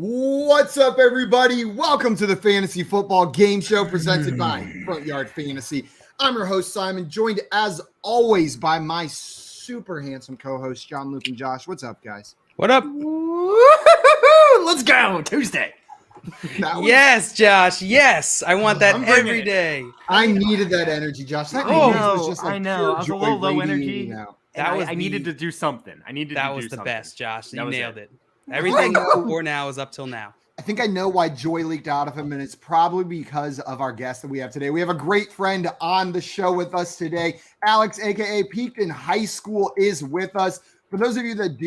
What's up, everybody? Welcome to the Fantasy Football Game Show presented by Front Yard Fantasy. I'm your host, Simon, joined as always by my super handsome co-hosts, John, Luke, and Josh. What's up, guys? What up? Let's go. Tuesday. Yes, Josh. Yes. I want that every day. I needed that energy, Josh. That was just like I know. I was a little low energy. I needed to do something. That was the best, Josh. You nailed it. Everything before now is up till now. I think I know why joy leaked out of him, and it's probably because of our guest that we have today. We have a great friend on the show with us today. Alex, a.k.a. Peaked in High School, is with us. For those of you that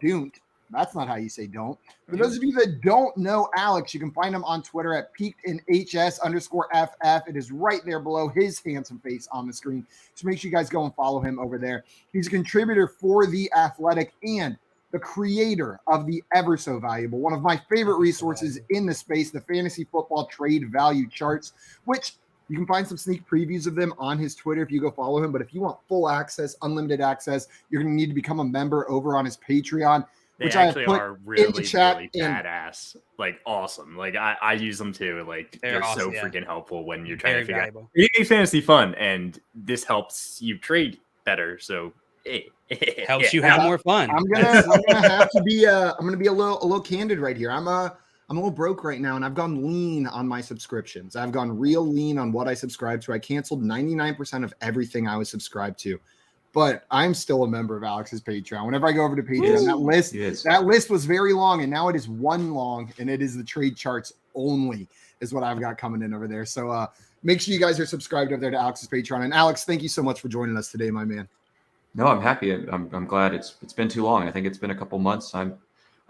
don't, that's not how you say don't. For those of you that don't know Alex, you can find him on Twitter at peakedinhs_FF. It is right there below his handsome face on the screen. So make sure you guys go and follow him over there. He's a contributor for The Athletic and the creator of the ever so valuable, one of my favorite resources in the space, the Fantasy Football Trade Value Charts, which you can find some sneak previews of them on his Twitter if you go follow him. But if you want full access, unlimited access, you're going to need to become a member over on his Patreon, which I have put in the chat. Really badass, like awesome. Like I use them too. Like they're awesome, so freaking helpful when you're trying to figure out. It's fantasy fun, and this helps you trade better. So helps you have more fun. I'm gonna have to be I'm gonna be a little candid right here. I'm a little broke right now, and I've gone lean on my subscriptions. I've gone real lean on what I subscribe to. I canceled 99% of everything I was subscribed to, but I'm still a member of Alex's Patreon. Whenever I go over to Patreon, that list was very long, and now it is one long, and it is the trade charts only is what I've got coming in over there. So make sure you guys are subscribed over there to Alex's Patreon. And Alex, thank you so much for joining us today, my man. No, I'm happy. I'm glad. It's been too long. I think it's been a couple months. I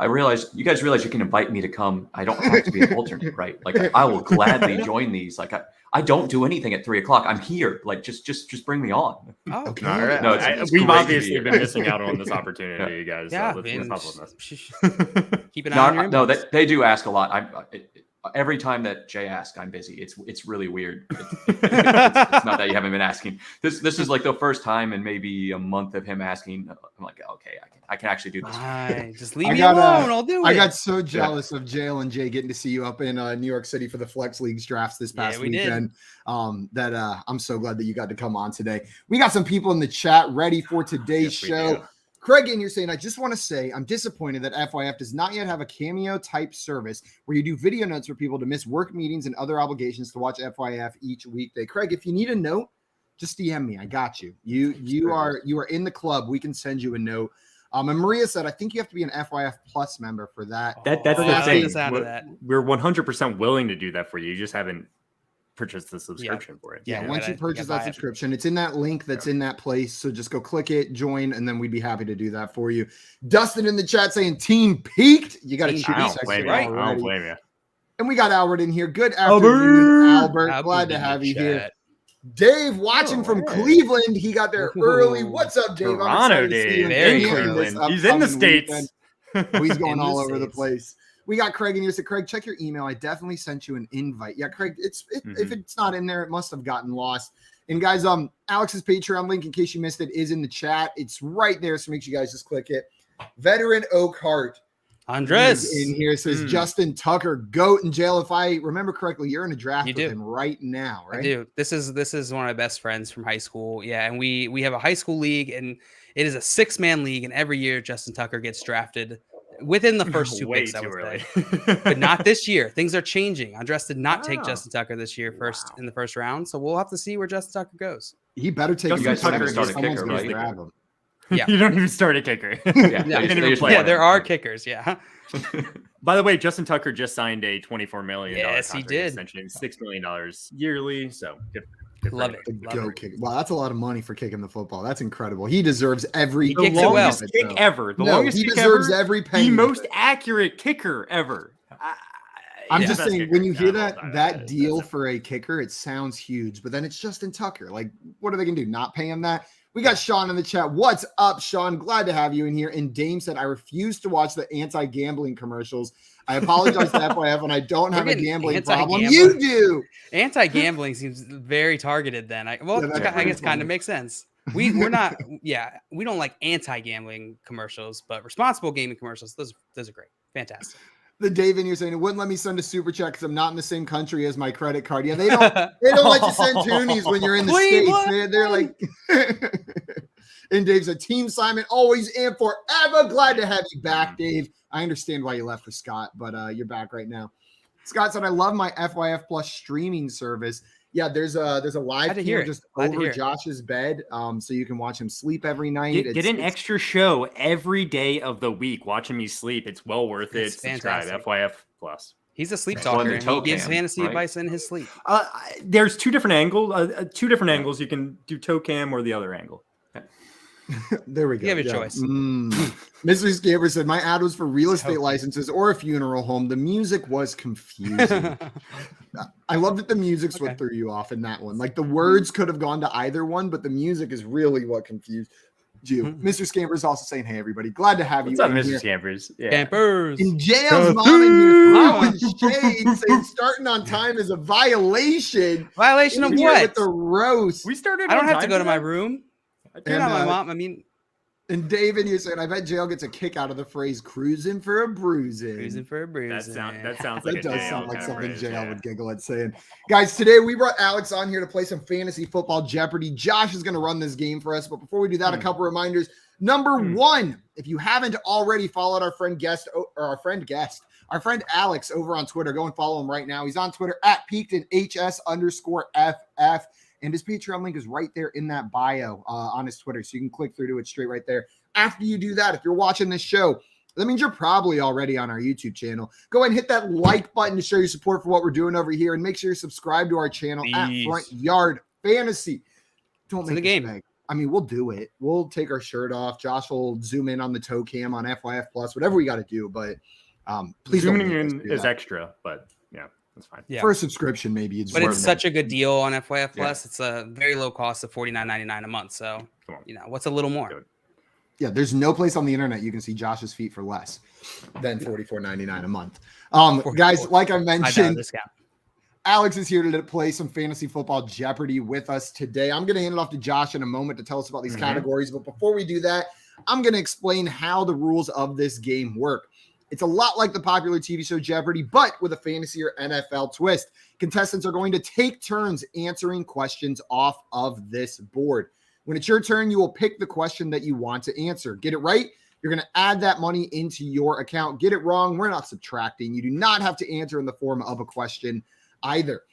realize you guys realize you can invite me to come. I don't have to be an alternate, right? Like I will gladly join these. Like I don't do anything at 3:00. I'm here. Like just bring me on. Oh, okay. All right. No, we've obviously been missing out on this opportunity, you guys. Yeah, so let's help on this. Keep an eye on your inbox. They do ask a lot. Every time that Jay asks, I'm busy. It's really weird. It's not that you haven't been asking. This is like the first time in maybe a month of him asking. I'm like, okay, I can actually do this. Just leave me alone. I'll do it. I got so jealous of Jail and Jay getting to see you up in New York City for the Flex Leagues drafts this past weekend. That I'm so glad that you got to come on today. We got some people in the chat ready for today's show. Craig in here saying, I just want to say I'm disappointed that FYF does not yet have a Cameo type service where you do video notes for people to miss work meetings and other obligations to watch FYF each weekday. Craig, if you need a note, just DM me. I got you. You are in the club. We can send you a note. And Maria said, I think you have to be an FYF Plus member for that. That's the thing. We're 100% willing to do that for you. You just haven't purchase the subscription for it. Yeah, once you purchase that subscription, it's in that link that's in that place. So just go click it, join, and then we'd be happy to do that for you. Dustin in the chat saying Team Peaked. You got to cheat I don't blame you. And we got Albert in here. Good afternoon, Albert. Glad to have you here. Dave watching from Cleveland. He got there early. What's up, Dave? Toronto, Dave. He's in the States. He's going all over the place. We got Craig in here. So Craig, check your email. I definitely sent you an invite. Yeah, Craig, if it's not in there, it must have gotten lost. And guys, Alex's Patreon link, in case you missed it, is in the chat. It's right there. So make sure you guys just click it. Veteran Oak Heart. Andres in here says Justin Tucker, GOAT in jail. If I remember correctly, you're in a draft with him right now, right? I do. This is one of my best friends from high school. Yeah, and we have a high school league, and it is a 6-man league, and every year Justin Tucker gets drafted within the first 2 picks, I would say. But not this year. Things are changing. Andres did not take Justin Tucker this year in the first round, so we'll have to see where Justin Tucker goes. He better take Justin Tucker. Start a kicker, right? Grab him. Yeah, you don't even start a kicker. There are kickers. Yeah. By the way, Justin Tucker just signed a $24 million. Yes, he did. Extension, $6 million yearly. So good. Love it. Wow, that's a lot of money for kicking the football. That's incredible. He deserves every kick ever. The longest he deserves every penny. The most accurate kicker ever. I'm just saying, when you hear that deal for a kicker, it sounds huge, but then it's Justin Tucker. Like, what are they going to do? Not pay him that? We got Sean in the chat. What's up, Sean? Glad to have you in here. And Dame said, I refuse to watch the anti-gambling commercials. I apologize to FYF, and I don't have a gambling problem. You do. Anti-gambling seems very targeted then. I guess kind of makes sense. We're not, we don't like anti-gambling commercials, but responsible gaming commercials, those are great. Fantastic. The Dave in here saying it wouldn't let me send a super chat because I'm not in the same country as my credit card. Yeah, they don't let you send toonies when you're in the States. They're like and Dave's a Team Simon, always and forever. Glad to have you back, Dave. I understand why you left for Scott, but you're back right now. Scott said, I love my FYF Plus streaming service. Yeah, there's a live cam just over Josh's bed, so you can watch him sleep every night. Get an extra show every day of the week. Watching me sleep, it's well worth it. Subscribe, FYF Plus. He's a sleep talker. And he gives fantasy advice in his sleep. There's two different angles. You can do toe cam or the other angle. There we go. You have a choice. Mr. Scamper said, my ad was for real estate licenses or a funeral home. The music was confusing. I love that the music's what threw you off in that one. Like the words could have gone to either one, but the music is really what confused you. Mr. Scamper is also saying, hey, everybody, glad to have you. What's up, Mr. Scampers? Yeah. Campers. In jail's mom in here throwing shade, saying starting on time is a violation. Violation of what? With the roast. We started. I don't have to go to my room. My mom. And David, you're saying, I bet jail gets a kick out of the phrase "cruising for a bruising." Cruising for a bruising. That sounds like does sound like something jail would giggle at saying. Guys, today we brought Alex on here to play some Fantasy Football Jeopardy. Josh is going to run this game for us, but before we do that, a couple reminders. Number one, if you haven't already followed our friend Alex over on Twitter, go and follow him right now. He's on Twitter at @PeakedInHS_FF. And his Patreon link is right there in that bio on his Twitter. So you can click through to it straight right there. After you do that, if you're watching this show, that means you're probably already on our YouTube channel. Go ahead and hit that like button to show your support for what we're doing over here. And make sure you're subscribed to our channel at Front Yard Fantasy. Don't make the game. Big. I mean, we'll do it. We'll take our shirt off. Josh will zoom in on the toe cam on FYF Plus, whatever we got to do. But please zooming in is extra, but yeah. That's fine. Yeah. For a subscription, maybe it's. But it's such a good deal on FYF Plus. It's a very low cost of $49.99 a month. So what's a little more? Yeah, there's no place on the internet you can see Josh's feet for less than $44.99 a month. Guys, like I mentioned, Alex is here to play some Fantasy Football Jeopardy with us today. I'm going to hand it off to Josh in a moment to tell us about these categories. But before we do that, I'm going to explain how the rules of this game work. It's a lot like the popular TV show Jeopardy, but with a fantasy or NFL twist. Contestants are going to take turns answering questions off of this board. When it's your turn, you will pick the question that you want to answer. Get it right, you're going to add that money into your account. Get it wrong, we're not subtracting. You do not have to answer in the form of a question either.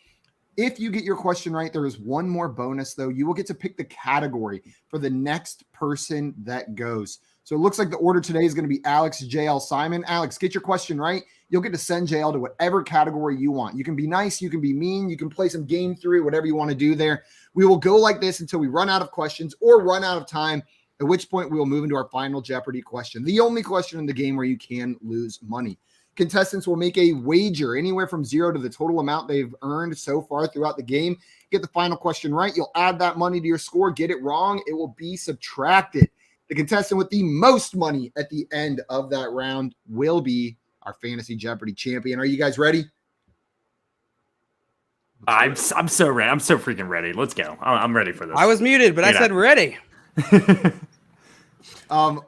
If you get your question right, there is one more bonus, though. You will get to pick the category for the next person that goes. So it looks like the order today is going to be Alex, JL, Simon. Alex, get your question right. You'll get to send JL to whatever category you want. You can be nice. You can be mean. You can play some game theory, whatever you want to do there. We will go like this until we run out of questions or run out of time, at which point we will move into our final Jeopardy question, the only question in the game where you can lose money. Contestants will make a wager anywhere from 0 to the total amount they've earned so far throughout the game. Get the final question right. You'll add that money to your score. Get it wrong, it will be subtracted. The contestant with the most money at the end of that round will be our Fantasy Jeopardy champion. Are you guys ready? I'm so ready. I'm so freaking ready. Let's go. I'm ready for this. I was muted, but I said ready.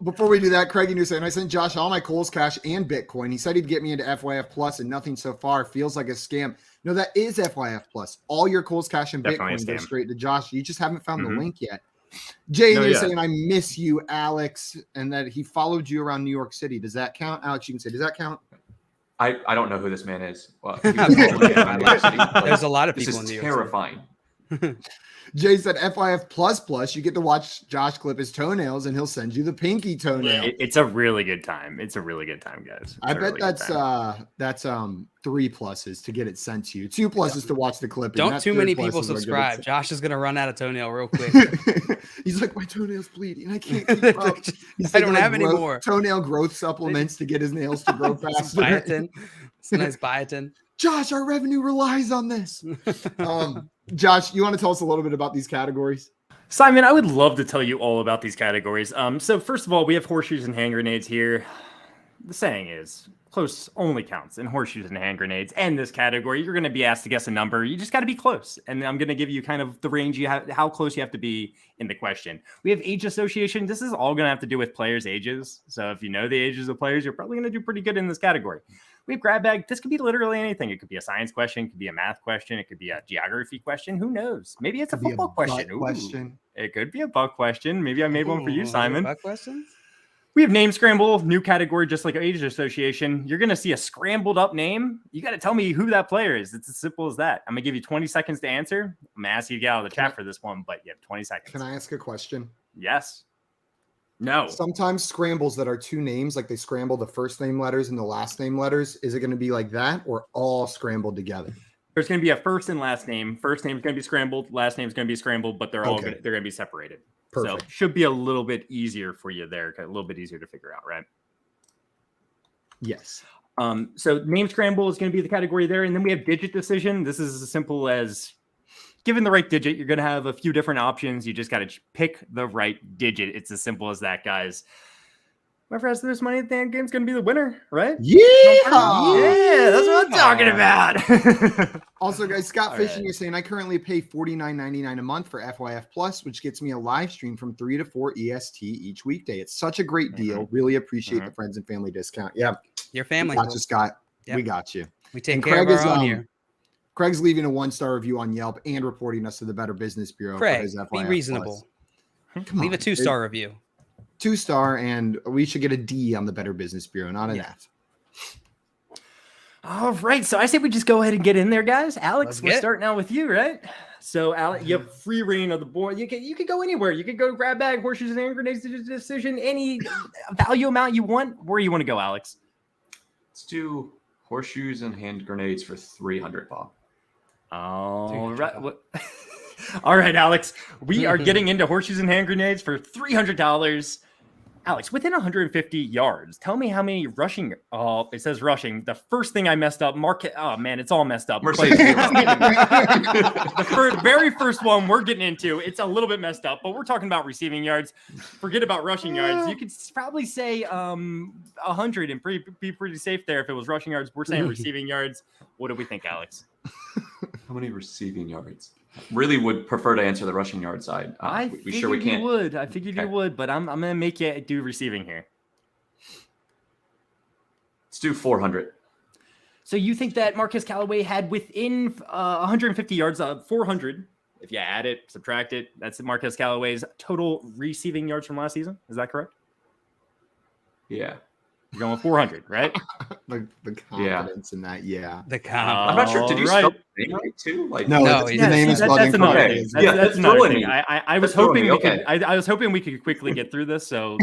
Before we do that, Craig, you're saying I sent Josh all my Kohl's Cash and Bitcoin. He said he'd get me into FYF Plus, and nothing so far. Feels like a scam. No, that is FYF Plus. All your Kohl's Cash and Bitcoin go straight to Josh. You just haven't found the link yet. Jay, you're saying I miss you, Alex, and that he followed you around New York City. Does that count? Alex, you can say, does that count? I don't know who this man is. Well, there's a lot of people in New York. Terrifying. Jay said FYF Plus, you get to watch Josh clip his toenails and he'll send you the pinky toenail. It's a really good time. It's a really good time, guys. I bet that's 3 pluses to get it sent to you. 2 pluses to watch the clip. Don't too many people subscribe. Josh is gonna run out of toenail real quick. He's like, my toenail's bleeding. I can't keep up. I don't have any more toenail growth supplements to get his nails to grow faster. Biotin. It's a nice biotin. Josh, our revenue relies on this. Josh, you want to tell us a little bit about these categories? Simon, I would love to tell you all about these categories. So first of all, we have horseshoes and hand grenades here. the saying is close only counts in horseshoes and hand grenades. And this category, you're going to be asked to guess a number. You just got to be close. And I'm going to give you kind of the range you have, how close you have to be in the question. We have age association. This is all going to have to do with players' ages. So if you know the ages of players, you're probably going to do pretty good in this category. We have grab bag. This could be literally anything. It could be a science question. It could be a math question. It could be a geography question. Who knows? Maybe it's a football question. It could be a buck question. Maybe I made one for you, Simon. Buck questions? We have name scramble, new category, just like age association. You're going to see a scrambled up name. You got to tell me who that player is. It's as simple as that. I'm going to give you 20 seconds to answer. I'm going to ask you to get out of the chat for this one, but you have 20 seconds. Can I ask a question? Yes. No. Sometimes scrambles that are two names, like they scramble the first name letters and the last name letters. Is it going to be like that or all scrambled together? There's going to be a first and last name. First name is going to be scrambled. Last name is going to be scrambled, but they're all they're going to be separated. Perfect. So should be a little bit easier for you there. A little bit easier to figure out, right? Yes. So name scramble is going to be the category there. And then we have digit decision. This is as simple as given the right digit, you're going to have a few different options. You just got to pick the right digit. It's as simple as that, guys. Whoever has the most money at the end game is going to be the winner, right? Yeah, that's what I'm talking about. Also, guys, Scott Fishing is saying I currently pay $49.99 a month for FYF Plus, which gets me a live stream from 3 to 4 EST each weekday. It's such a great deal. Really appreciate the friends and family discount. Yeah, your family. Got you, Scott. Yep. We got you. We take care of our own here. Craig's leaving a 1-star review on Yelp and reporting us to the Better Business Bureau. Craig, for his FYF be reasonable. Leave a 2-star review. 2-star, and we should get a D on the Better Business Bureau, not an F. All right, so I say we just go ahead and get in there, guys. Alex, we're starting out with you, right? So, Alex, you have free reign of the board. You can go anywhere. You can go grab bag, horseshoes, and hand grenades decision, any value amount you want. Where you want to go, Alex? Let's do horseshoes and hand grenades for 300, Bob. All right. All right, Alex. We are getting into horseshoes and hand grenades for $300. Alex, within 150 yards, tell me how many rushing. Oh, it says rushing. The first thing I messed up, oh man, it's all messed up. The very first one we're getting into, it's a little bit messed up, but we're talking about receiving yards. Forget about rushing yards. You could probably say 100 and be pretty safe there if it was rushing yards. We're saying receiving yards. What do we think, Alex? How many receiving yards? Really would prefer to answer the rushing yard side. I figured you would, but I'm gonna make you do receiving here. Let's do 400. So you think that Marquez Callaway had within 150 yards of 400? If you add it, subtract it, that's Marquez Callaway's total receiving yards from last season. Is that correct? Yeah. You're going with 400, right? the confidence in that, The confidence. I'm not sure. Did you spell the name right too? Like, no, his name is that's another thing. That's another thing. I was hoping I was hoping we could quickly get through this. So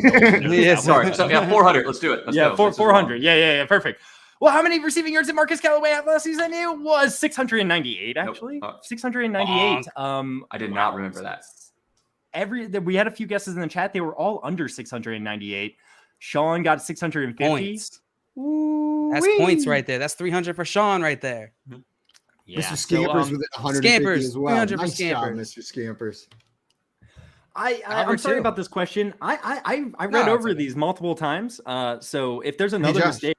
sorry. So 400. Let's do it. Let's go. 400. Yeah. Perfect. Well, how many receiving yards did Marquez Callaway have last season? It was 698, actually. 698. I did not remember that. We had a few guesses in the chat. They were all under 698. Sean got 650 points. That's points right there. That's 300 for Sean right there. Yeah. Mr. Scampers with 150 as well. Nice job, Mr. Scampers. I'm sorry about this question. I read over these multiple times. So if there's another mistake,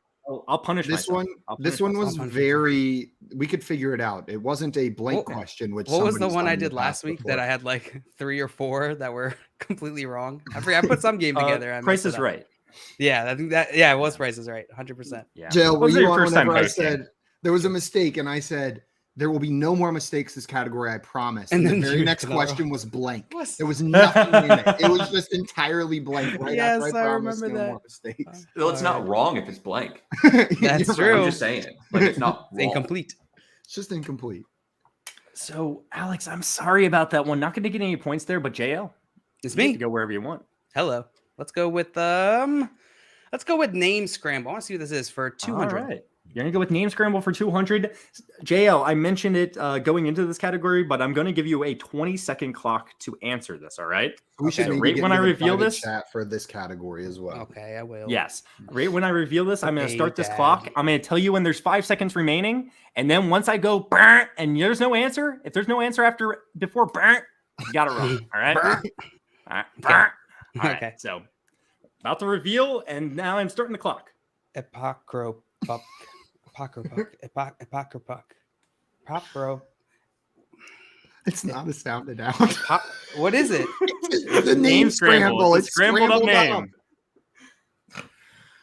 I'll punish myself. This one was very. We could figure it out. It wasn't a blank question. What was the one I did last week that I had like 3 or 4 that were completely wrong? I forgot. I put some game together. Price is Right. Yeah, I think that. Yeah, it was Price is Right. 100%. Yeah. Jill, were you on whenever I said there was a mistake, and I said there will be no more mistakes this category, I promise. And the very next question was blank. There was nothing in it. It was just entirely blank. Right yes, I promised remember that. More mistakes. Well, it's not wrong if it's blank. That's true. I'm just saying, like it's not wrong. Incomplete. It's just incomplete. So, Alex, I'm sorry about that one. Not going to get any points there, but JL, it's me. Go wherever you want. Hello. Let's go with name scramble. I want to see what this is for 200. All right. You're going to go with name scramble for 200. JL, I mentioned it going into this category, but I'm going to give you a 20-second clock to answer this, all right? We should right when I reveal this chat for this category as well. Okay, I will. Yes. Right when I reveal this, I'm going to start this clock. I'm going to tell you when there's 5 seconds remaining, and then once I go and there's no answer, if there's no answer before you got to run, all right? All right. Okay. So about to reveal, and now I'm starting the clock. Epocropuck. Propro. It's not a sounded out. What is it? The name Scramble. It's scrambled up name.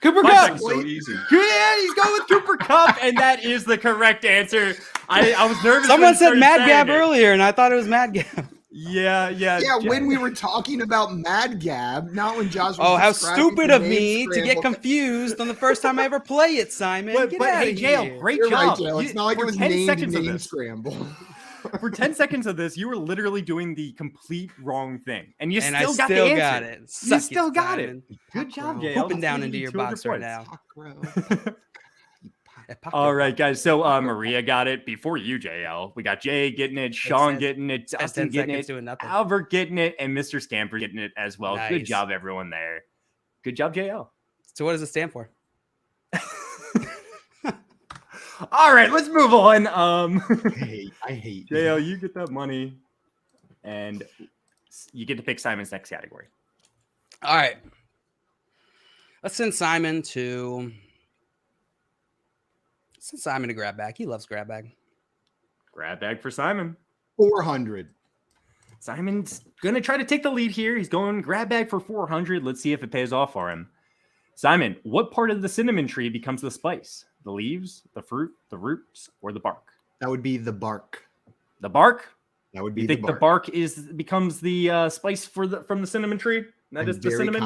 Cooper Cup. Kupp. So easy. Yeah, he's going with Cooper Kupp, and that is the correct answer. I was nervous. Someone said Mad Gab earlier, and I thought it was Mad Gab. Yeah. When we were talking about Mad Gab, not when Josh was Oh, how describing stupid the of name me to get Scramble. confused on the first time I ever play it, Simon. But hey, Jail, Jail, great You're job. right, Jail. It's not like it was named Name Scramble. For 10 seconds of this, you were literally doing the complete wrong thing. And you and still I got still the answer. got it. You still got it. Simon. Good job, Jail. Pooping down into your box right now. All right, guys. So Maria got it before you, JL. We got Jay getting it, Sean getting it, Dustin getting it, Albert getting it, and Mr. Scamper getting it as well. Nice. Good job, everyone there. Good job, JL. So what does it stand for? All right, let's move on. I hate JL, you get that money, and you get to pick Simon's next category. All right. Let's send Simon to grab bag. He loves grab bag. Grab bag for Simon. 400. Simon's going to try to take the lead here. He's going grab bag for 400. Let's see if it pays off for him. Simon, what part of the cinnamon tree becomes the spice? The leaves, the fruit, the roots, or the bark? That would be the bark. The bark? That would be You think the bark becomes the spice from the cinnamon tree? That is the cinnamon?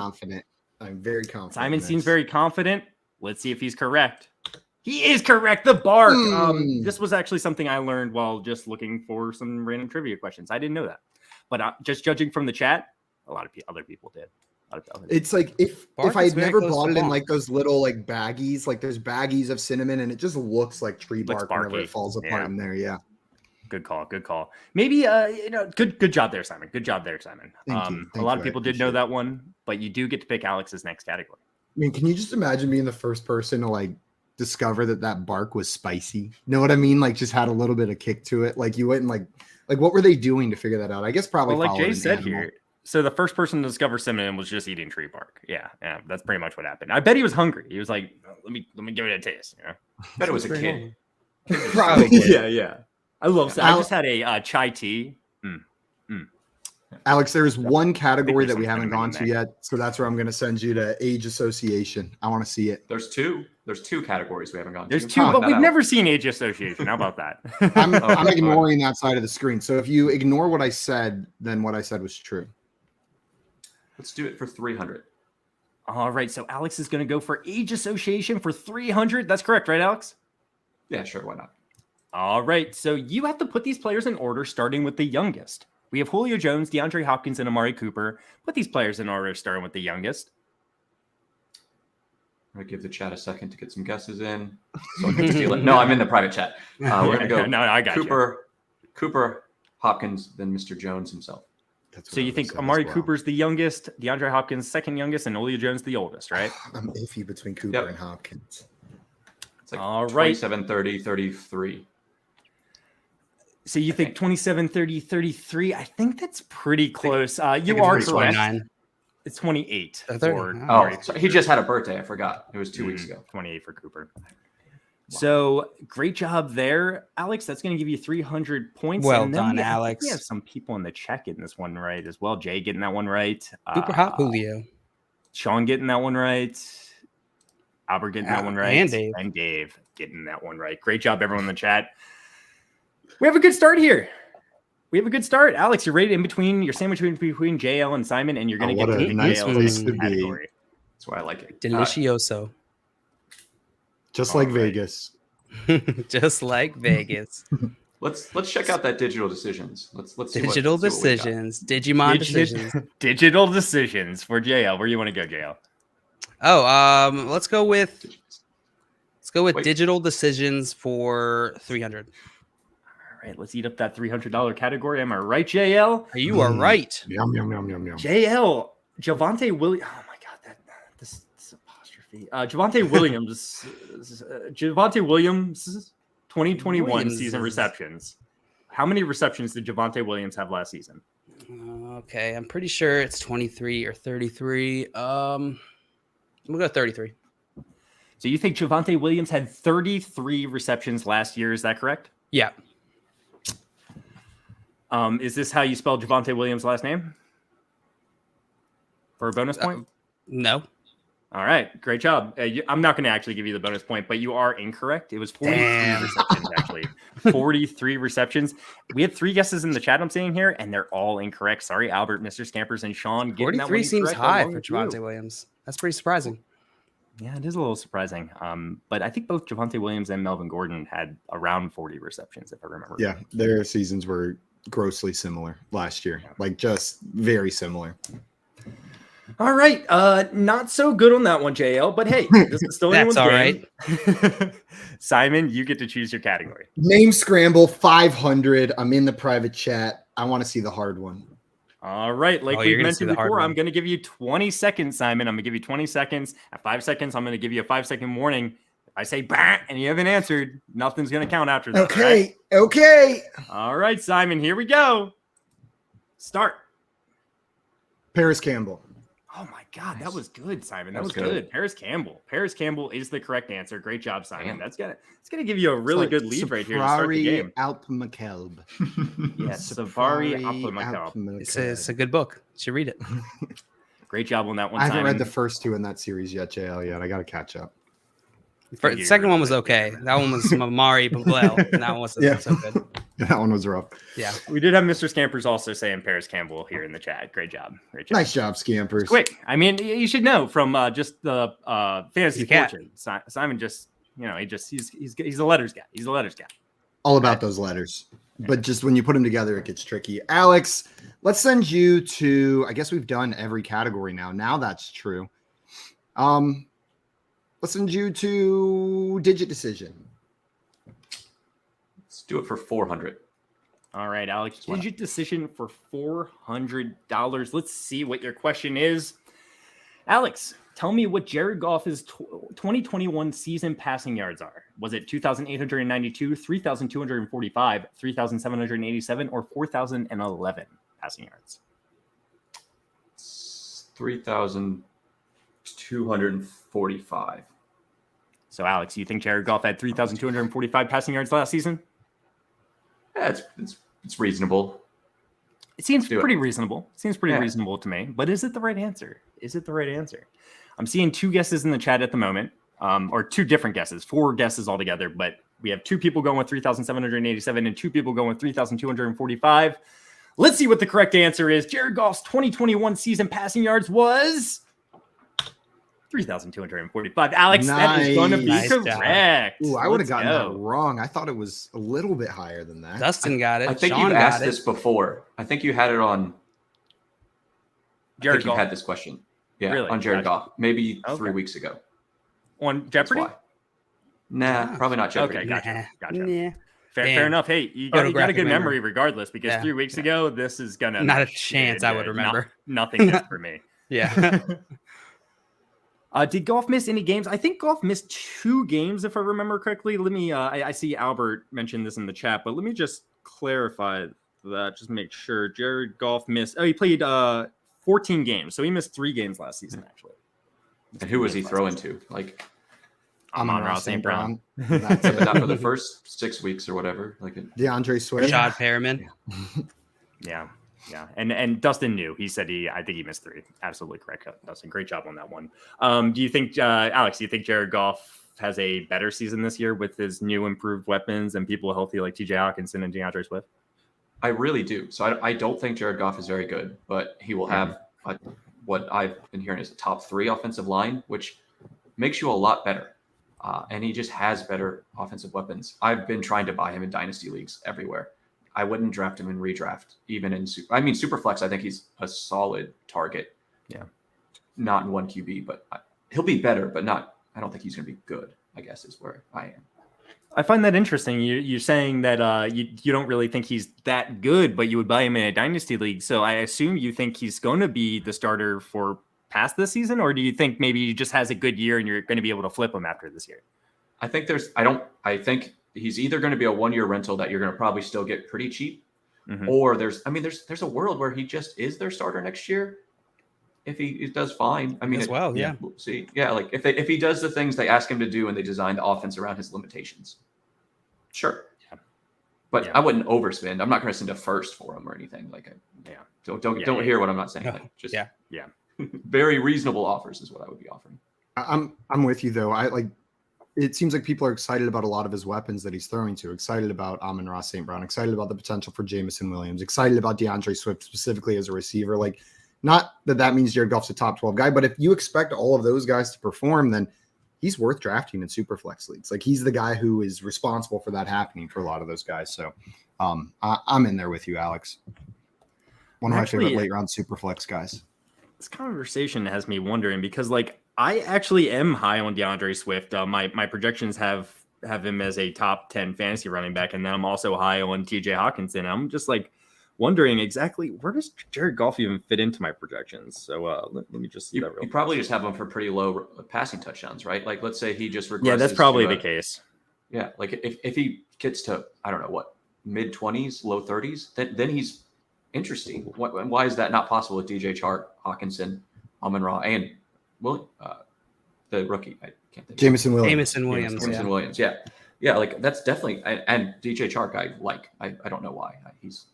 I'm very confident. Simon seems very confident. Let's see if he's correct. He is correct. The bark. This was actually something I learned while just looking for some random trivia questions. I didn't know that. But just judging from the chat, a lot of other people did. It's like if I had never bought it in like those little like baggies, like there's baggies of cinnamon, and it just looks like tree bark whenever it falls apart in there. Yeah. Good call. Maybe good job there, Simon. Good job there, Simon. Thank a lot you. of people did know that one, but you do get to pick Alex's next category. I mean, can you just imagine being the first person to like discover that bark was spicy? You know what I mean? Like just had a little bit of kick to it. Like you went and like what were they doing to figure that out? I guess probably like Jay said here. So the first person to discover cinnamon was just eating tree bark. Yeah, that's pretty much what happened. I bet he was hungry. He was like, let me give it a taste. You know? I bet it was a kid. Probably. Yeah. I love. I just had a chai tea. Alex, there is one category that we haven't gone to yet, so that's where I'm going to send you to age association. I want to see it. There's two categories we haven't gone to. There's two, but we've never seen age association. How about that? I'm ignoring that side of the screen. So if you ignore what I said, then what I said was true. Let's do it for 300. All right, so Alex is going to go for age association for 300. That's correct, right, Alex? Yeah, sure. Why not? All right, so you have to put these players in order, starting with the youngest. We have Julio Jones, DeAndre Hopkins, and Amari Cooper. Put these players in order, starting with the youngest. I'm going to give the chat a second to get some guesses in. So I can steal it. No, I'm in the private chat. We're going to go no, I got Cooper, Hopkins, then Mr. Jones himself. So you think Amari Cooper's the youngest, DeAndre Hopkins second youngest, and Julio Jones the oldest, right? I'm iffy between Cooper and Hopkins. It's like all right. 27, 30, 33. So you think 27, 30, 33? I think that's pretty close. You are correct. 29. It's 28. So he just had a birthday. I forgot. It was 2 weeks ago. 28 for Cooper. Wow. So great job there, Alex. That's going to give you 300 points. Well done, Alex. We have some people in the chat getting this one right as well. Jay getting that one right. Super hot Julio. Sean getting that one right. Albert getting that one right. And Dave getting that one right. Great job, everyone in the chat. We have a good start here. Alex, you're right in between. You're sandwiched between JL and Simon, and you're going to get a nice place to be. That's why I like it. Delicioso. Just like Vegas. Just like Vegas. Let's check out that digital decisions. Let's see digital decisions. Digimon decisions. Digital decisions for JL. Where do you want to go, JL? Oh, let's go with digital decisions for 300. All right, let's eat up that $300 category. Am I right, JL? You are right. Yum. JL, Javonte Williams. Oh my God, this apostrophe. Javonte Williams. Javonte Williams. 2021 season receptions. How many receptions did Javonte Williams have last season? Okay, I'm pretty sure it's 23 or 33. We'll go 33. So you think Javonte Williams had 33 receptions last year? Is that correct? Yeah. Is this how you spell Javonte Williams' last name? For a bonus point? No. All right, great job. I'm not going to actually give you the bonus point, but you are incorrect. It was 43 receptions, actually. 43 receptions. We had 3 guesses in the chat I'm seeing here, and they're all incorrect. Sorry, Albert, Mr. Scampers, and Sean. 43 seems high for Javonte Williams. That's pretty surprising. Yeah, it is a little surprising. But I think both Javonte Williams and Melvin Gordon had around 40 receptions, if I remember. Yeah, their seasons were grossly similar last year, like just very similar. All right, not so good on that one, JL. But hey, this is still anyone's game. Right. Simon, you get to choose your category. Name Scramble 500. I'm in the private chat. I want to see the hard one. All right, like we mentioned before, I'm going to give you 20 seconds, Simon. I'm going to give you 20 seconds. At 5 seconds, I'm going to give you a 5-second warning. If I say bah and you haven't answered, nothing's going to count after that. Okay, right? okay. All right, Simon, here we go. Start. Paris Campbell. Oh my God, that was good, Simon. That was good. Paris Campbell. Paris Campbell is the correct answer. Great job, Simon. It's gonna give you a really good lead right here to start the game. Alpamakelb. Yes, Safari Alpamakelb. It's a good book. You should read it. Great job on that one. I haven't Simon. read the first 2 in that series yet, JL. Yet I got to catch up. The second one was okay. That one was Mari Pavel, and that one wasn't so good. That one was rough. Yeah. We did have Mr. Scampers also saying Paris Campbell here in the chat. Great job. Great job. Nice job, Scampers. Quick. I mean, you should know from just the fantasy fortune. Simon just, he's a letters guy. He's a letters guy. All about those letters. But just when you put them together, it gets tricky. Alex, let's send you to, I guess we've done every category now. Now that's true. Let's send you to Digit Decision. Let's do it for 400. All right, Alex. Digit Decision for $400. Let's see what your question is. Alex, tell me what Jared Goff's 2021 season passing yards are. Was it 2,892, 3,245, 3,787, or 4,011 passing yards? 3,245. So, Alex, you think Jared Goff had 3,245 passing yards last season? Yeah, it's reasonable. It seems pretty reasonable. Seems pretty reasonable to me. But is it the right answer? Is it the right answer? I'm seeing 2 guesses in the chat at the moment, or 2 different guesses, 4 guesses altogether. But we have 2 people going with 3,787 and 2 people going with 3,245. Let's see what the correct answer is. Jared Goff's 2021 season passing yards was 3,245. Alex, that is going to be correct. Ooh, I would have gotten that wrong. I thought it was a little bit higher than that. Dustin got it. I think Sean you asked got this before. I think you had it on. Jared Goff. You had this question. Yeah, really? On Jared Goff. Maybe 3 weeks ago. On Jeopardy? Nah, probably not Jeopardy. Okay, gotcha. Yeah. Fair enough. Hey, you got a good memory regardless, because 3 weeks ago, this is going to... Not a chance I would remember. Nothing good for me. Yeah. Did Goff miss any games? I think Goff missed 2 games, if I remember correctly. Let me, I see Albert mentioned this in the chat, but let me just clarify that, just make sure. Jared Goff missed, he played 14 games. So he missed 3 games last season, actually. And who was he throwing to? Like, Amon-Ra St. Brown. Not for the first 6 weeks or whatever. Like DeAndre Swift. Rashad Perriman. Yeah. And Dustin knew. He said I think he missed 3. Absolutely correct, Dustin. Great job on that one. Do you think, Alex, do you think Jared Goff has a better season this year with his new improved weapons and people healthy like TJ Hawkinson and DeAndre Swift? I really do. So I don't think Jared Goff is very good, but he will have what I've been hearing is a top 3 offensive line, which makes you a lot better. And he just has better offensive weapons. I've been trying to buy him in dynasty leagues everywhere. I wouldn't draft him in redraft, even in Superflex. I think he's a solid target. Yeah. Not in 1 QB, but he'll be better, but not, I don't think he's going to be good, I guess is where I am. I find that interesting. You're saying that you don't really think he's that good, but you would buy him in a dynasty league. So I assume you think he's going to be the starter for past this season, or do you think maybe he just has a good year and you're going to be able to flip him after this year? I think I think he's either going to be a 1-year rental that you're going to probably still get pretty cheap, or there's a world where he just is their starter next year. if he does fine, I mean, yeah. We'll see. Yeah, like if he does the things they ask him to do and they design the offense around his limitations, sure. Yeah. But I wouldn't overspend. I'm not going to send a first for him or anything. Like, don't hear what I'm not saying. Like, just very reasonable offers is what I would be offering. I'm with you though. It seems like people are excited about a lot of his weapons that he's throwing to. Excited about Amon-Ra St. Brown. Excited about the potential for Jameson Williams. Excited about DeAndre Swift specifically as a receiver. Like, not that means Jared Goff's a top 12 guy, but if you expect all of those guys to perform, then he's worth drafting in Superflex leagues. Like, he's the guy who is responsible for that happening for a lot of those guys. So I'm in there with you, Alex. One of my favorite late round Superflex guys. This conversation has me wondering because, like, I actually am high on DeAndre Swift. My projections have him as a top 10 fantasy running back, and then I'm also high on TJ Hawkinson. I'm just like wondering exactly where does Jared Goff even fit into my projections. So let me just you probably just have him for pretty low passing touchdowns, right? Like, let's say he just regresses. Yeah, that's probably the case. Yeah, like if he gets to, I don't know what, mid 20s, low 30s, then he's interesting. Why is that not possible with DJ Chark, Hawkinson, Amon-Ra, and the rookie? I can't think. Jameson Williams. Jameson Williams. Yeah. Like, that's definitely, and DJ Chark. I don't know why. I just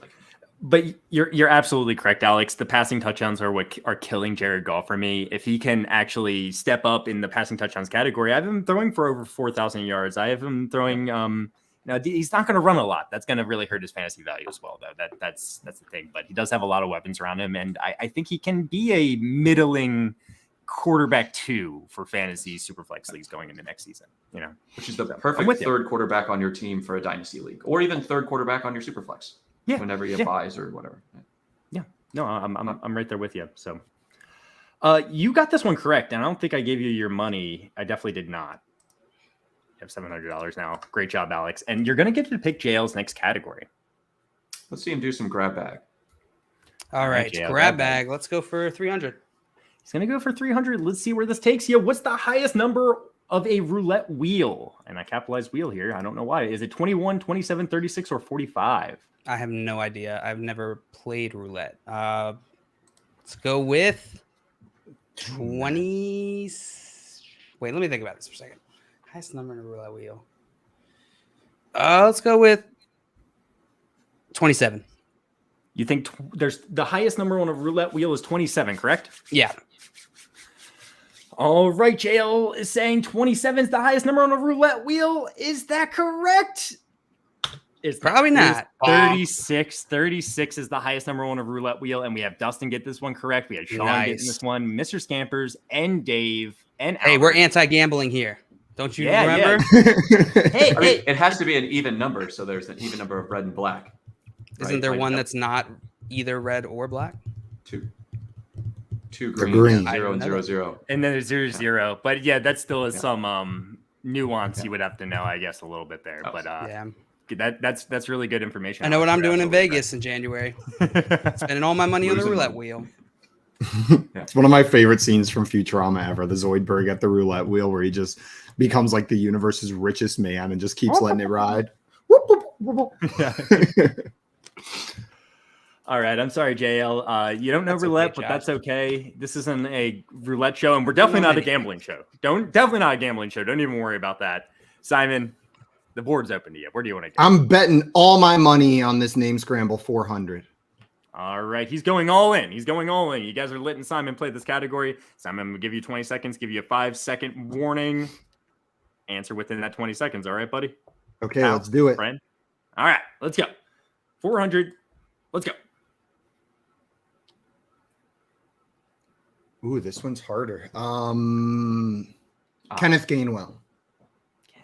like him. But you're absolutely correct, Alex. The passing touchdowns are what are killing Jared Goff for me. If he can actually step up in the passing touchdowns category, I have him throwing for over 4,000 yards. I have him throwing. Now he's not going to run a lot. That's going to really hurt his fantasy value as well, though. That's the thing. But he does have a lot of weapons around him, and I think he can be a middling quarterback 2 for fantasy Superflex leagues going into next season. Which is the perfect third quarterback on your team for a dynasty league, or even third quarterback on your Superflex. Yeah, whenever you have buys or whatever. Yeah, no, I'm right there with you. So, you got this one correct, and I don't think I gave you your money. I definitely did not. You have $700 now. Great job, Alex. And you're going to get to pick JL's next category. Let's see him do some grab bag. All right, grab bag. Let's go for 300. He's going to go for 300. Let's see where this takes you. What's the highest number of a roulette wheel? And I capitalized wheel here. I don't know why. Is it 21, 27, 36, or 45? I have no idea. I've never played roulette. Let's go with 20. Wait, let me think about this for a second. Highest number in a roulette wheel. Let's go with 27. You think there's the highest number on a roulette wheel is 27, correct? Yeah. All right, JL is saying 27 is the highest number on a roulette wheel. Is that correct? It's probably not. 36. 36 is the highest number on a roulette wheel, and we have Dustin get this one correct. We had Sean getting this one, Mr. Scampers, and Dave, and Albert. Hey, we're anti-gambling here. Don't you remember? Yeah. Hey, it has to be an even number, so there's an even number of red and black. Isn't there one that's not either red or black? Two green. 0 and 0 0. And then there's 0 0. But yeah, that still is some nuance you would have to know, I guess, a little bit there. But that's really good information. I know what I'm doing in Vegas in January. Spending all my money on the roulette wheel. It's one of my favorite scenes from Futurama ever. The Zoidberg at the roulette wheel, where he just becomes like the universe's richest man and just keeps letting it ride. All right, I'm sorry, JL. You don't know roulette, but that's okay. This isn't a roulette show, and we're definitely not a gambling show. Definitely not a gambling show. Don't even worry about that. Simon, the board's open to you. Where do you want to go? I'm betting all my money on this name scramble 400. All right, he's going all in. You guys are letting Simon play this category. Simon, I'm going to give you 20 seconds, give you a 5-second warning. Answer within that 20 seconds. All right, buddy? Okay, let's do it. Friend. All right, let's go. 400. Let's go. Ooh, this one's harder. Kenneth Gainwell.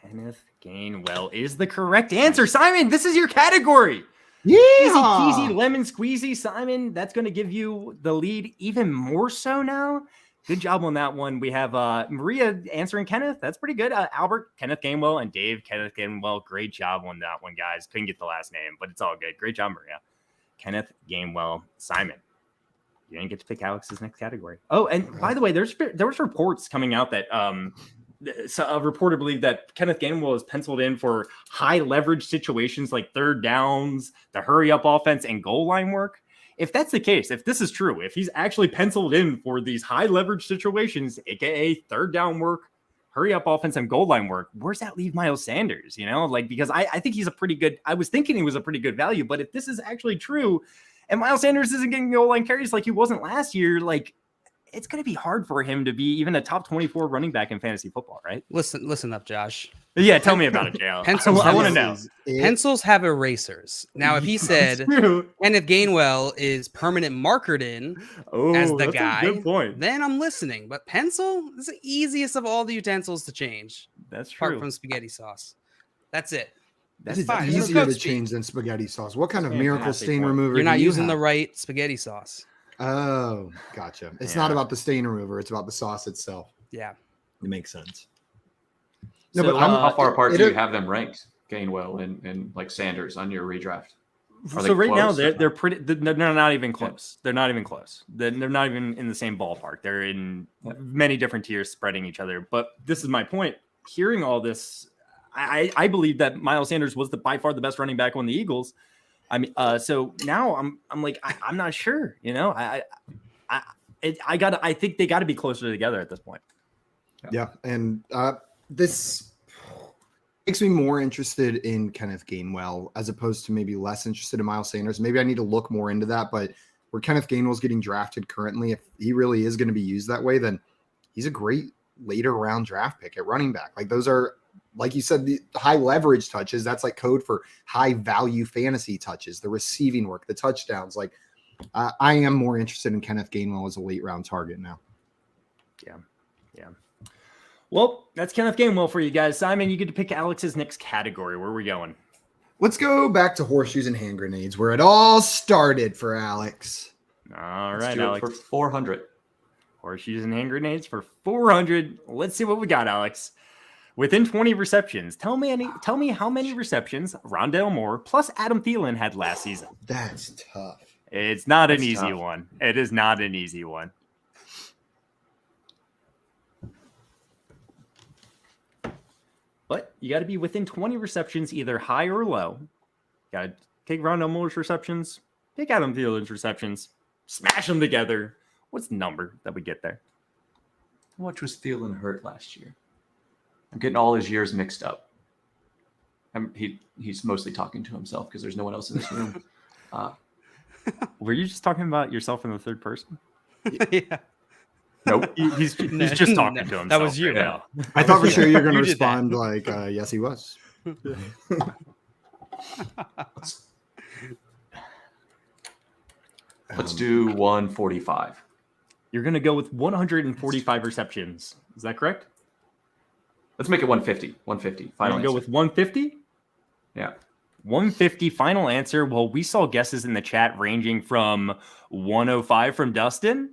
Kenneth Gainwell is the correct answer. Simon, this is your category. Yeah. Easy peasy, lemon squeezy, Simon. That's going to give you the lead even more so now. Good job on that one. We have Maria answering Kenneth. That's pretty good. Albert, Kenneth Gainwell, and Dave, Kenneth Gainwell. Great job on that one, guys. Couldn't get the last name, but it's all good. Great job, Maria. Kenneth Gainwell, Simon. You didn't get to pick Alex's next category. Oh, and by the way, there was reports coming out that reportedly that Kenneth Gainwell is penciled in for high leverage situations like third downs, the hurry up offense, and goal line work. if that's the case, if this is true, if he's actually penciled in for these high leverage situations, aka third down work, hurry up offense and goal line work, where's that leave Miles Sanders? Because I think he's a pretty good, I was thinking he was a pretty good value, but if this is actually true and Miles Sanders isn't getting goal line carries like he wasn't last year, it's going to be hard for him to be even a top 24 running back in fantasy football, right? Listen up, Josh. Yeah, tell me about it, JL. I want to know. Pencils have erasers. Now, if he said Kenneth Gainwell is permanent markered in as the guy, good point. then I'm listening. But pencil is the easiest of all the utensils to change. That's true. Apart from spaghetti sauce. That's it. That's fine. Easier to change than spaghetti sauce. What kind of miracle stain remover? You're not using the right spaghetti sauce. Oh, gotcha. It's not about the stain remover. It's about the sauce itself. Yeah. It makes sense. No, but how far apart do you have them ranked, Gainwell and like Sanders on your redraft? So right now they're pretty. They're not even close. They're not even close. They're not even in the same ballpark. They're in many different tiers, spreading each other. But this is my point. Hearing all this, I believe that Miles Sanders was by far the best running back on the Eagles. I mean, so now I'm like, I'm not sure. I think they got to be closer together at this point. Yeah, and this makes me more interested in Kenneth Gainwell as opposed to maybe less interested in Miles Sanders. Maybe I need to look more into that, but where Kenneth Gainwell's getting drafted currently, if he really is going to be used that way, then he's a great later round draft pick at running back. Like those are, like you said, the high leverage touches. That's like code for high value fantasy touches, the receiving work, the touchdowns. Like I am more interested in Kenneth Gainwell as a late round target now. Yeah. Well, that's Kenneth Gainwell for you guys. Simon, you get to pick Alex's next category. Where are we going? Let's go back to horseshoes and hand grenades, where it all started for Alex. All right, Alex. For 400. Horseshoes and hand grenades for 400. Let's see what we got, Alex. Within 20 receptions, tell me how many receptions Rondale Moore plus Adam Thielen had last season. That's tough. It's not an easy one. It is not an easy one. But you got to be within 20 receptions, either high or low. Got to take Rondale Moore's receptions, take Adam Thielen's receptions, smash them together. What's the number that we get there? How much was Thielen hurt last year? I'm getting all his years mixed up. He's mostly talking to himself because there's no one else in this room. Were you just talking about yourself in the third person? Yeah. Nope. He's just talking to himself. That was you. Right now. I thought for sure you were going to respond like, yes, he was. Let's do 145. You're going to go with 145 receptions. Is that correct? Let's make it 150. 150. Final answer. Go with 150? Yeah. 150 final answer. Well, we saw guesses in the chat ranging from 105 from Dustin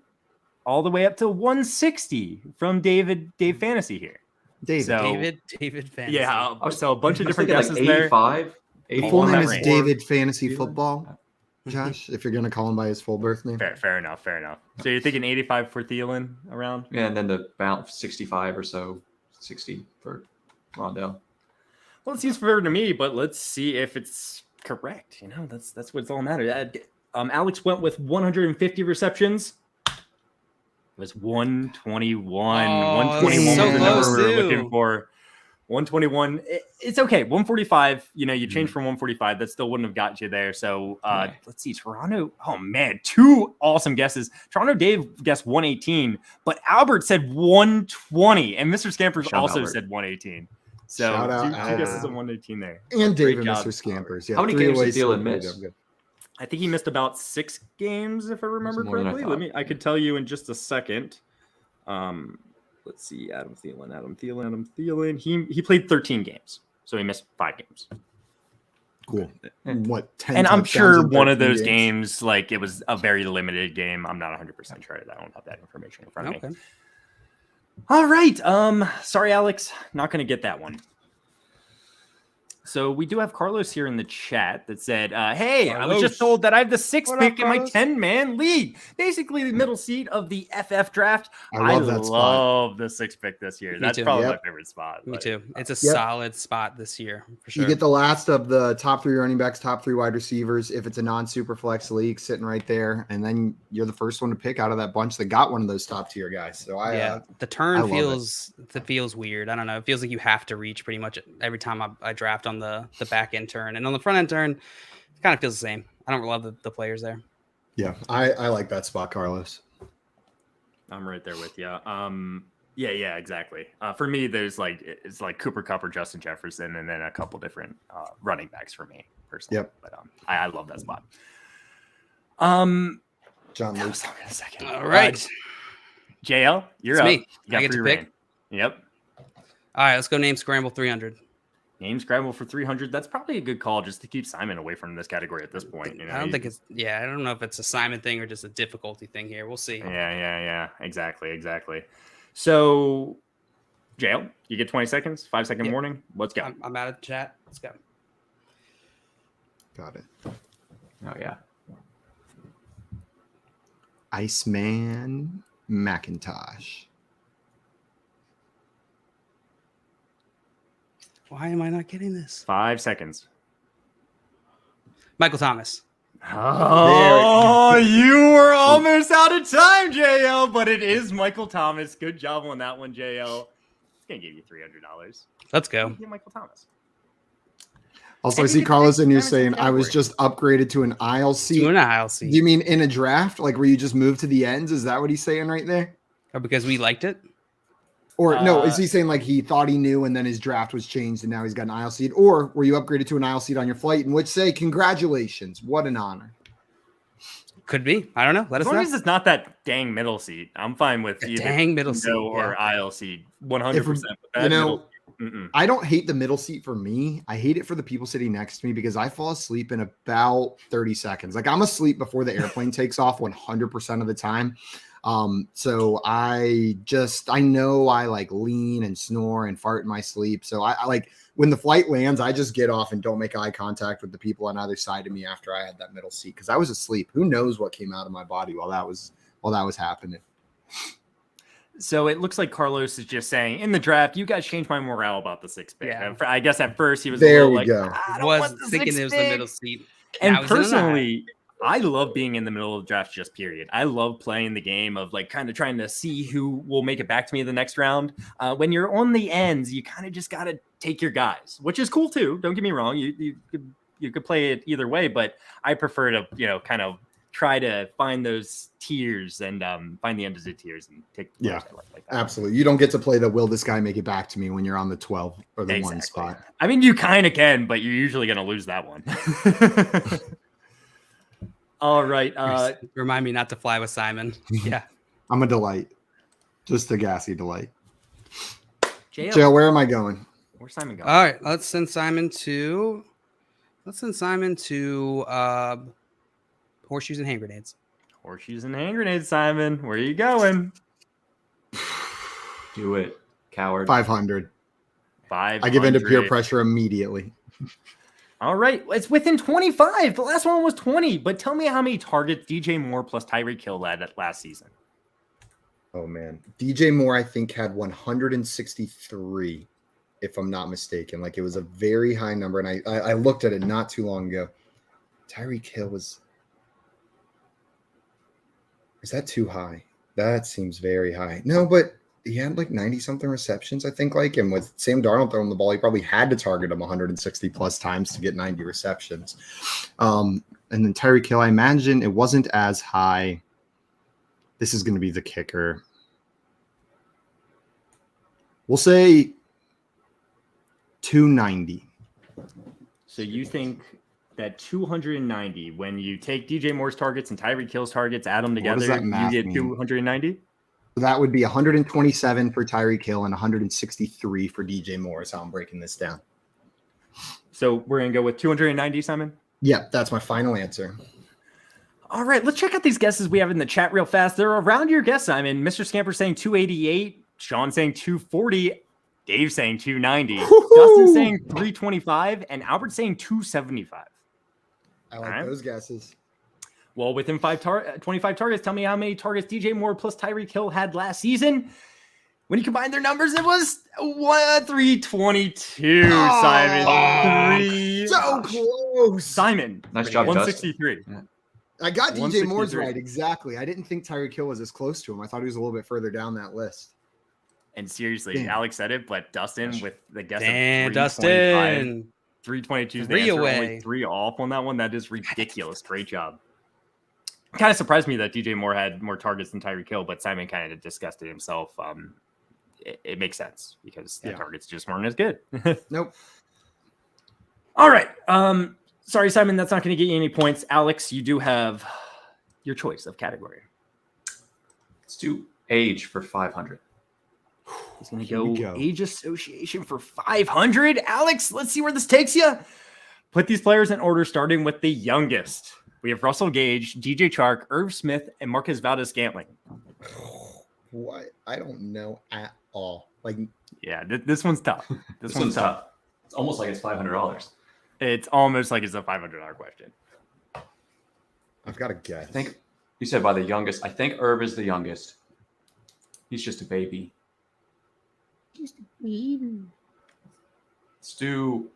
all the way up to 160 from Dave Fantasy here. David Fantasy. Yeah, so a bunch of different like guesses 85, there. Full name is David Fantasy Football, Josh, if you're going to call him by his full birth name. Fair enough. So you're thinking 85 for Thielen around? Yeah, and then the balance 65 or so, 60 for Rondale. Well, it seems fair to me, but let's see if it's correct. That's what's all matters. Alex went with 150 receptions. It was 121. 121 was the number we were looking for. 121. It's okay. 145. You changed from 145. That still wouldn't have got you there. So let's see. Toronto. Oh man, two awesome guesses. Toronto Dave guessed 118, but Albert said 120, and Mr. Scampers also said 118. So two guesses of 118 there. And Dave and Mr. Scampers. Yeah, how many games did Thielen miss? I think he missed about 6 games, if I remember correctly. I could tell you in just a second. Let's see, Adam Thielen. He played 13 games, so he missed 5 games. Cool. What? 10 and I'm sure one of those games, like it was a very limited game. I'm not 100% sure. I don't have that information in front of me. All right. Sorry, Alex. Not going to get that one. So we do have Carlos here in the chat that said, hey, Carlos. I was just told that I have the 6th What pick up, in my Carlos? 10-man league. Basically the middle seat of the FF draft. I love that spot. love the 6th pick this year. Me That's too. probably Yep. my favorite spot. Me but- too. It's a solid spot this year for sure. You get the last of the top 3 running backs, top 3 wide receivers. If it's a non-super flex league, sitting right there, and then you're the first one to pick out of that bunch that got one of those top tier guys. So the turn I love feels weird. I don't know. It feels like you have to reach pretty much every time I draft on the back end turn, and on the front end turn, it kind of feels the same. I don't love the players there. yeah, I like that spot, Carlos. I'm right there with you. Yeah, exactly. For me, it's like Cooper Kupp or Justin Jefferson, and then a couple different running backs for me personally. Yep. But I love that spot. John That Luke. was in a second. All right, JL, you're It's up. me. You got I get to free pick? reign. Yep. all right. Let's go name Scramble 300. Name Scramble for 300. That's probably a good call just to keep Simon away from this category at this point. You know, I don't think it's. Yeah, I don't know if it's a Simon thing or just a difficulty thing here. We'll see. Yeah. Exactly. So, JL, you get 20 seconds. 5-second Yep. warning. Let's go. I'm out of the chat. Let's go. Got it. Oh yeah. Iceman McIntosh. Why am I not getting this? 5 seconds. Michael Thomas. Oh, you were almost out of time, JL, but it is Michael Thomas. Good job on that one, JL. It's going to give you $300. Let's go. Get Michael Thomas. Also, And I you see get Carlos the and you're next saying I was category. just upgraded to an aisle seat. Doing a aisle Do seat. you mean in a draft? Like where you just moved to the ends? Is that what he's saying right there? Or because we liked it? Or no, is he saying like he thought he knew and then his draft was changed and now he's got an aisle seat? Or were you upgraded to an aisle seat on your flight? In which say, congratulations, what an honor. Could be. I don't know. Let As us long know. as it's not that dang middle seat, I'm fine with either Dang middle seat. window or Yeah. aisle seat. 100%. You know, I don't hate the middle seat for me. I hate it for the people sitting next to me because I fall asleep in about 30 seconds. Like I'm asleep before the airplane takes off 100% of the time. So I know I like lean and snore and fart in my sleep. So I like when the flight lands, I just get off and don't make eye contact with the people on either side of me after I had that middle seat because I was asleep. Who knows what came out of my body while that was happening. So it looks like Carlos is just saying in the draft, you guys changed my morale about the 6th pick. Yeah. And I guess at first he was There a little we like, go. I don't Was want the thinking 6th it was the pick. middle seat. And Now he's in an aisle. personally, I love being in the middle of the draft just period. I love playing the game of like kind of trying to see who will make it back to me in the next round. When you're on the ends, you kind of just got to take your guys, which is cool too. Don't get me wrong. You could play it either way, but I prefer to, kind of try to find those tiers and find the ends of the tiers and take the players I like that. Absolutely. You don't get to play the will this guy make it back to me when you're on the 12 or the 1 spot. I mean, you kind of can, but you're usually going to lose that one. All right. Remind me not to fly with Simon. Yeah. I'm a delight. Just a gassy delight. JL, Joe, where am I going? where's Simon going? All right. Let's send Simon to Horseshoes and Hand Grenades. Horseshoes and hand grenades, Simon. Where are you going? Do it, coward. 500. 500. I give in to peer pressure immediately. All right. It's within 25. The last one was 20. But tell me how many targets DJ Moore plus Tyreek Hill had last season. Oh, man. DJ Moore, I think, had 163, if I'm not mistaken. Like, it was a very high number, and I looked at it not too long ago. Tyreek Hill was... Is that too high? That seems very high. No, but he had like 90-something receptions, I think, and with Sam Darnold throwing the ball, he probably had to target him 160-plus times to get 90 receptions. And then Tyreek Hill, I imagine it wasn't as high. This is going to be the kicker. We'll say 290. So you think that 290, when you take DJ Moore's targets and Tyreek Hill's targets, add them together, does that you math get mean? 290? That would be 127 for Tyreek Hill and 163 for DJ Moore is how I'm breaking this down. So we're going to go with 290, Simon? Yep, that's my final answer. All right, let's check out these guesses we have in the chat real fast. They're around your guess, Simon. Mr. Scamper saying 288. Sean saying 240. Dave saying 290. Dustin saying 325. And Albert saying 275. I like those guesses. Well, within 25 targets, tell me how many targets DJ Moore plus Tyreek Hill had last season. When you combine their numbers, it was 322, Simon. So close. Simon. Nice job, 163. Yeah. I got DJ Moore's right, exactly. I didn't think Tyreek Hill was as close to him. I thought he was a little bit further down that list. And seriously, Alex said it, but Dustin with the guess Damn, of 325, 322 is the answer. Only 3 off on that one. That is ridiculous. Great job. Kind of surprised me that DJ Moore had more targets than Tyreek Hill, but Simon kind of discussed it himself. It makes sense because the targets just weren't as good. Nope. All right. Sorry, Simon, that's not going to get you any points. Alex, you do have your choice of category. Let's do age for 500. He's going to go age association for 500. Alex, let's see where this takes you. Put these players in order, starting with the youngest. We have Russell Gage, DJ Chark, Irv Smith, and Marcus Valdez-Scantling. What? I don't know at all. Like, yeah, this one's tough. This one's tough. It's almost like it's $500. It's almost like it's a $500 question. I've got to guess. I think you said by the youngest. I think Irv is the youngest. He's just a baby. Let's do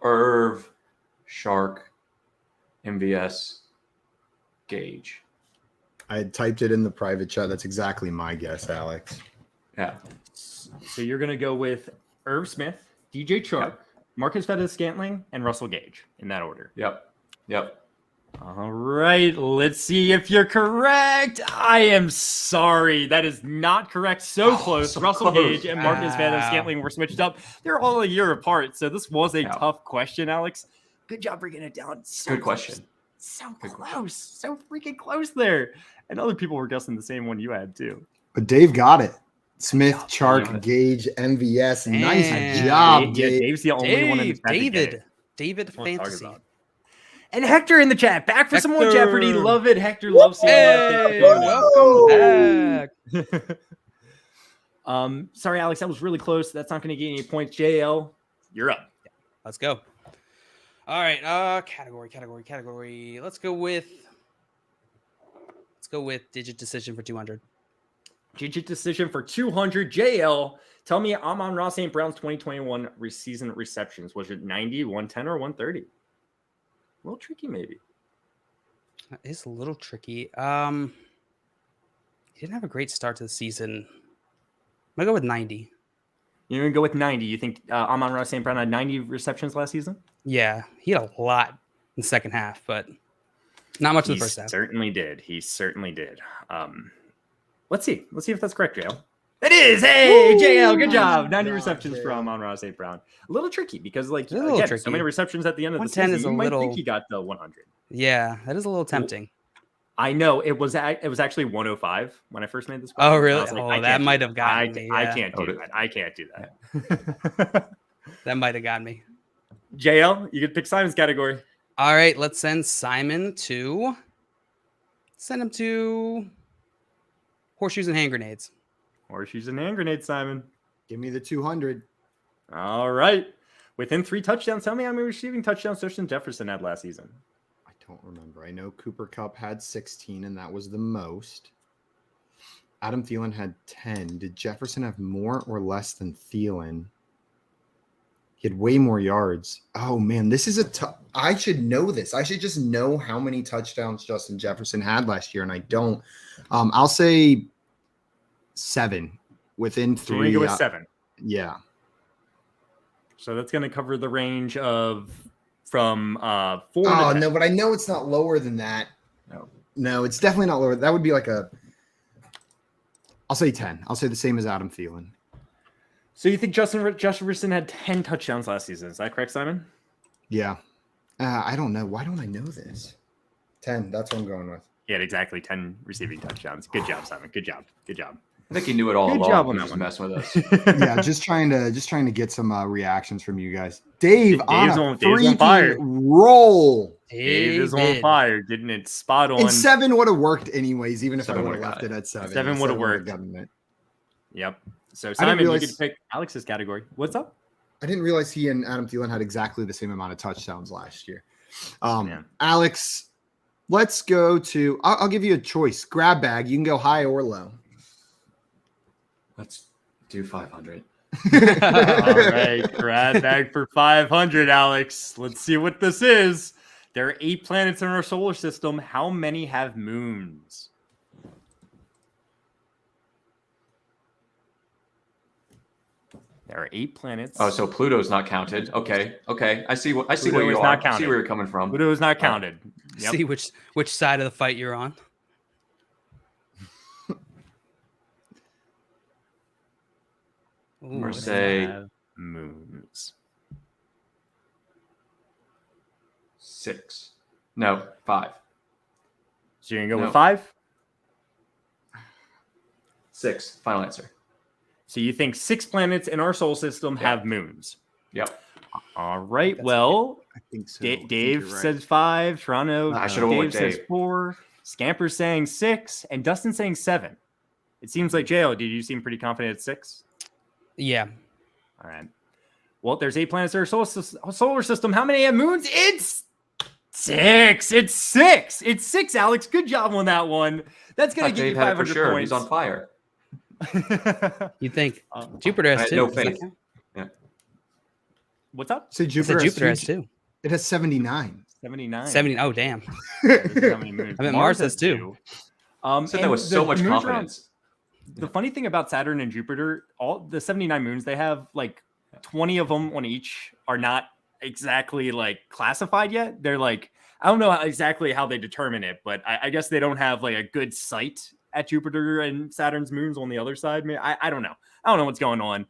Irv, Shark, MVS, Gage. I had typed it in the private chat. That's exactly my guess, Alex. Yeah. So you're going to go with Irv Smith, DJ Chark, Marcus Valdez-Scantling, and Russell Gage in that order. Yep. All right. Let's see if you're correct. I am sorry. That is not correct. So close. So Russell close. Gage and Marcus Valdez-Scantling were switched up. They're all a year apart. So this was a tough question, Alex. Good job breaking it down. So Good close. question. So close. So freaking close there. And other people were guessing the same one you had too. But Dave got it. Smith, Chark, Gage, MVS. Nice job, Dave. Dave's the only one in the chat to get it. David Fantasy. And Hector in the chat. Back for some more Jeopardy. Love it. Hector loves seeing that. Welcome back. Sorry, Alex. That was really close. That's not going to get any points. JL, you're up. Let's go. All right. Category. Let's go with digit decision for 200. Digit decision for 200. JL, tell me Amon-Ra St. Brown's 2021 season receptions. Was it 90, 110, or 130? A little tricky, maybe. That is a little tricky. He didn't have a great start to the season. I'm going to go with 90. You're going to go with 90. You think Amon-Ra St. Brown had 90 receptions last season? Yeah, he had a lot in the second half, but not much in the first half. He certainly did. Let's see if that's correct, JL. It is. Hey, JL, good job. 90 receptions from Amon-Ra St. Brown. A little tricky because, like, again, so many receptions at the end of the season. You might think he got the 100. Yeah, that is a little tempting. I know it was actually 105 when I first made this question. Oh, really? Like, that might have gotten me. I can't do that. I can't do that. That might have gotten me. JL, you could pick Simon's category. All right, let's send Simon to Horseshoes and Hand Grenades. Horseshoes and hand grenades, Simon. Give me the 200. All right. Within 3 touchdowns, tell me how many receiving touchdowns Justin Jefferson had last season. I don't remember. I know Cooper Kupp had 16, and that was the most. Adam Thielen had 10. Did Jefferson have more or less than Thielen? He had way more yards. Oh, man, this is I should know this. I should just know how many touchdowns Justin Jefferson had last year, and I don't. I'll say 7 within 3. So you're going to go with 7. Yeah. So that's going to cover the range of from 4 to 10. No, but I know it's not lower than that. No, it's definitely not lower. That would be like I'll say 10. I'll say the same as Adam Thielen. So you think Justin Jefferson had 10 touchdowns last season? Is that correct, Simon? Yeah. I don't know. Why don't I know this? 10. That's what I'm going with. He had exactly 10 receiving touchdowns. Good job, Simon. Good job. I think he knew it all along. Good job on He that was one. messing with us. Yeah, just trying to get some reactions from you guys. Dave on a freaking roll. Dave is on fire, getting it spot on. And 7 would have worked anyways, even if I would have left it at 7. 7 would have worked. Yep. So Simon, you get to pick Alex's category. What's up? I didn't realize he and Adam Thielen had exactly the same amount of touchdowns last year. Alex, let's go to. I'll give you a choice. Grab bag. You can go high or low. Let's do 500. All right, grab bag for 500, Alex. Let's see what this is. There are 8 planets in our solar system. How many have moons? There are 8 planets. Oh, so Pluto's not counted. Okay. I see where you are. I see where you're coming from. Pluto is not counted. Yep. See which side of the fight you're on. Or say moons. 6. No, 5. So you're gonna go with 5? 6. Final answer. So you think 6 planets in our solar system have moons? Yep. All right. Well, I think so. Dave says 5. Toronto. I should have went with Dave says 4. Scamper's saying 6, and Dustin saying 7. It seems like JL. Did you seem pretty confident at 6? Yeah. All right. Well, there's 8 planets in our solar system. How many have moons? It's 6. It's 6. It's 6, Alex. Good job on that one. That's going to give you 500 for sure. Points. He's on fire. You think Jupiter has 2? No faith. Yeah. What's up? So Jupiter has 2. It has 79. 79. 70. Oh, damn. How many moons? I mean, Mars has 2. Said that was so much confidence. The funny thing about Saturn and Jupiter, all the 79 moons, they have like 20 of them on each are not exactly like classified yet. They're like, I don't know exactly how they determine it, but I guess they don't have like a good sight at Jupiter and Saturn's moons on the other side. I don't know. I don't know what's going on,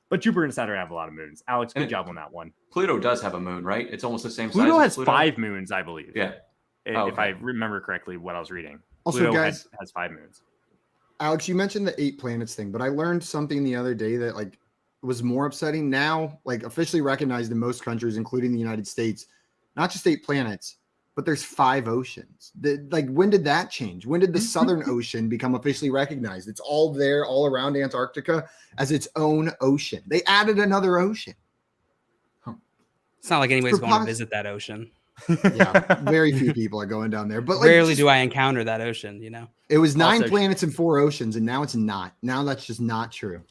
but Jupiter and Saturn have a lot of moons. Alex, good job on that one. Pluto does have a moon, right? It's almost the same size. Pluto has 5 moons, I believe. Yeah. If I remember correctly what I was reading. Also, Pluto guys, has 5 moons. Alex, you mentioned the 8 planets thing, but I learned something the other day that like was more upsetting. Now, like officially recognized in most countries, including the United States, not just 8 planets, but there's 5 oceans. Like, when did that change? When did the Southern Ocean become officially recognized? It's all there, all around Antarctica as its own ocean. They added another ocean. It's not like anybody's going to visit that ocean. Yeah, very few people are going down there. But like, rarely do I encounter that ocean, you know? It was 9 planets and 4 oceans, and now it's not. Now that's just not true.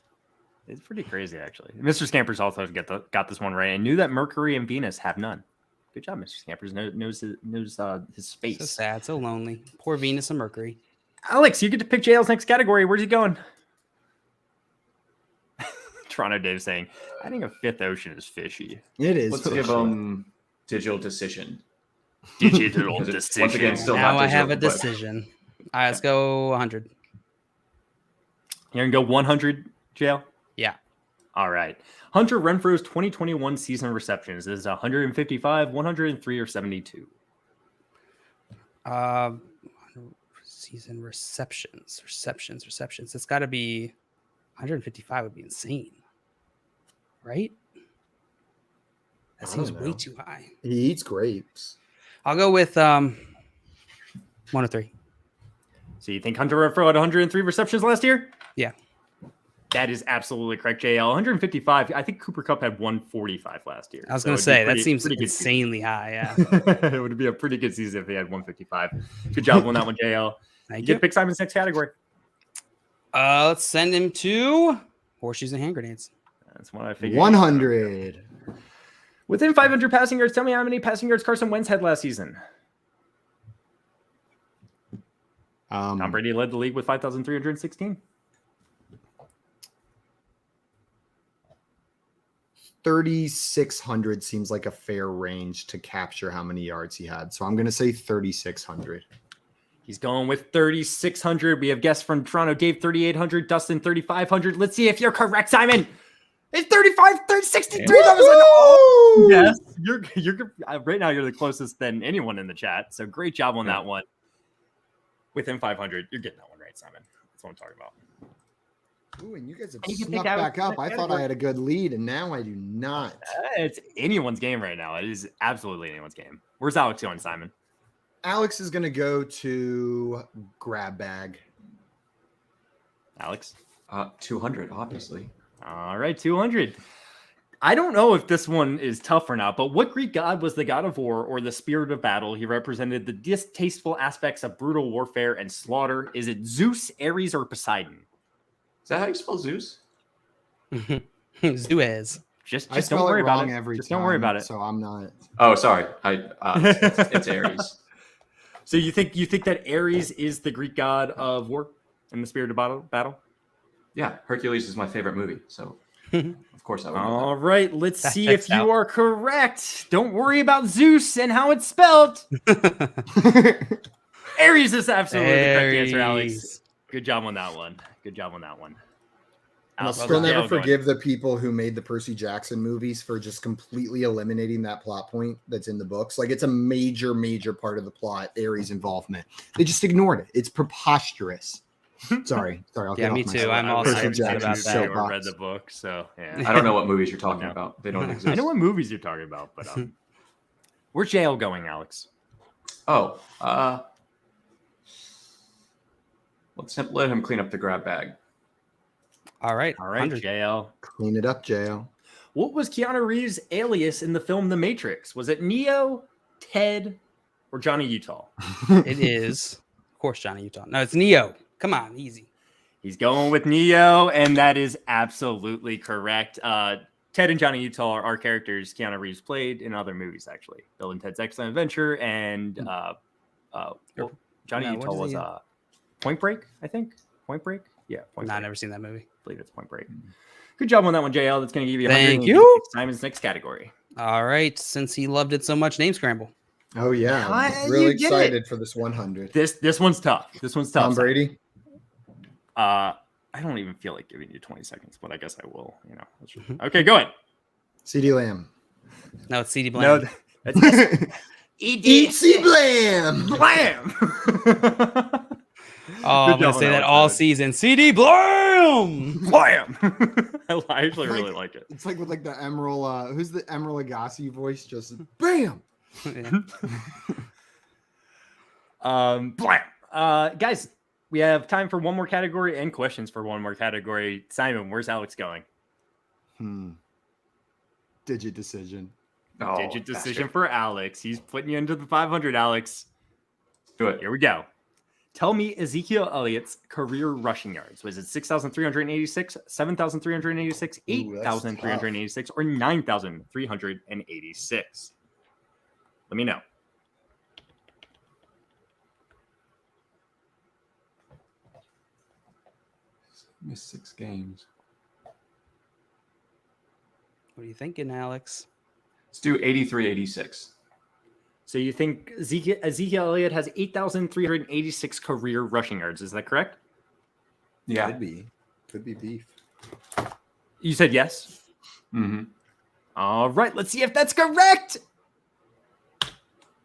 It's pretty crazy, actually. Mr. Scampers also got this one right and knew that Mercury and Venus have none. Good job, Mr. Scampers. Knows his space. So sad, so lonely. Poor Venus and Mercury. Alex, you get to pick JL's next category. Where's he going? Toronto Dave saying, adding a 5th ocean is fishy. It is. Let's give them digital decision. Digital decision. Once again, still now not digital, I have a decision. All right, let's go 100. You're going to go 100, JL? Yeah. All right. Hunter Renfro's 2021 season receptions is 155, 103, or 72. Season receptions. It's got to be 155 would be insane, right? That seems way too high. He eats grapes. I'll go with 103. So you think Hunter Renfro had 103 receptions last year? Yeah. That is absolutely correct, JL. 155. I think Cooper Kupp had 145 last year. I was going to say, that seems insanely high. Yeah. It would be a pretty good season if he had 155. Good job on that one, JL. Thank you. Get to pick Simon's next category. Let's send him to horseshoes and hand grenades. That's what I figured. 100. Within 500 passing yards, tell me how many passing yards Carson Wentz had last season. Tom Brady led the league with 5,316. 3,600 seems like a fair range to capture how many yards he had. So I'm going to say 3,600. He's going with 3,600. We have guests from Toronto. Dave, 3,800. Dustin, 3,500. Let's see if you're correct, Simon. It's 63. That was yes. You're right now. You're the closest than anyone in the chat. So great job on that one. Within 500, you're getting that one right, Simon. That's what I'm talking about. Ooh, and you guys have snuck back up. I thought I had a good lead, and now I do not. It's anyone's game right now. It is absolutely anyone's game. Where's Alex going, Simon? Alex is going to go to grab bag. Alex? 200, obviously. All right, 200. I don't know if this one is tough or not, but what Greek god was the god of war or the spirit of battle? He represented the distasteful aspects of brutal warfare and slaughter. Is it Zeus, Ares, or Poseidon? Is that how you spell Zeus? Zeus. Just I don't worry about it. Every just time, don't worry about it. So I'm not. Oh, sorry. It's Ares. So you think that Ares is the Greek god of war and the spirit of battle? Yeah, Hercules is my favorite movie, so of course I would know All right, let's see if you are correct. Don't worry about Zeus and how it's spelled. Ares is absolutely the correct answer, Alex. Good job on that one. I'll still never forgive the people who made the Percy Jackson movies for just completely eliminating that plot point that's in the books. Like, it's a major, major part of the plot, Ares' involvement. They just ignored it. It's preposterous. Sorry. I'll yeah, me too. I'm also upset about that. I read the book, so yeah. I don't know what movies you're talking about. They don't exist. I know what movies you're talking about, but where's JL going, Alex? Oh, let's let him clean up the grab bag. All right, JL. Clean it up, JL. What was Keanu Reeves' alias in the film The Matrix? Was it Neo, Ted, or Johnny Utah? It is, of course, Johnny Utah. No, it's Neo. Come on, easy. He's going with Neo, and that is absolutely correct. Ted and Johnny Utah are characters Keanu Reeves played in other movies, actually. Bill and Ted's Excellent Adventure, and Johnny Utah was Point Break, I think. Point Break? Yeah, Point Break. I've never seen that movie. I believe it's Point Break. Good job on that one, JL. That's going to give you Thank you. Simon's next category. All right, since he loved it so much, name Scramble. Oh, yeah. I'm really excited for this 100. This one's tough. Tom Brady? I don't even feel like giving you 20 seconds, but I guess I will. Okay, go ahead. CD Lamb. No, it's CD Blam. No, that's Eat C Blam. Blam. Oh, I'm going to say that all season. CD Blam! Blam! I actually really like it. It's like with like the Emerald, who's the Emerald Lagasse voice? Just bam! Blam! Guys, we have time for one more category and questions for one more category. Simon, where's Alex going? Digit decision. Digit decision for Alex. He's putting you into the 500, Alex. Do it. Here we go. Tell me Ezekiel Elliott's career rushing yards. Was it 6,386, 7,386, 8,386, or 9,386? Let me know. Missed 6 games. What are you thinking, Alex? Let's do 83-86. So you think Ezekiel Elliott has 8,386 career rushing yards. Is that correct? Yeah. Could be beef. You said yes? Mm-hmm. All right. Let's see if that's correct.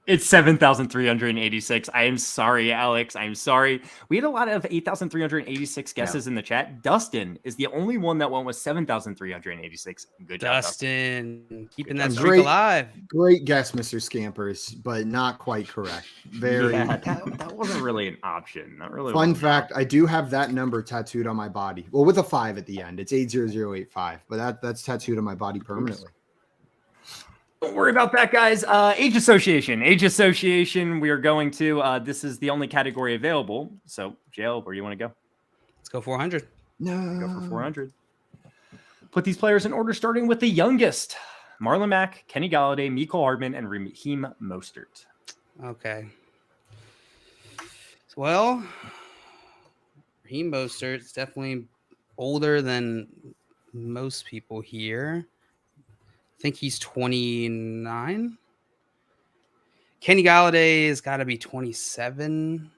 It's 7,386. I am sorry, Alex. I'm sorry. We had a lot of 8,386 guesses in the chat. Dustin is the only one that went with 7,386. Good job, Dustin. Keeping that streak alive. Great guess, Mr. Scampers, but not quite correct. That wasn't really an option. Not really. Fun fact, I do have that number tattooed on my body. Well, with a 5 at the end. It's 80085, but that's tattooed on my body permanently. Don't worry about that, guys. Age association. We are going to. This is the only category available. So, JL, where do you want to go? Let's go 400. No. Go for 400. Put these players in order, starting with the youngest: Marlon Mack, Kenny Galladay, Mecole Hardman, and Raheem Mostert. Okay. Well, Raheem Mostert is definitely older than most people here. I think he's 29. Kenny Galladay has got to be 27,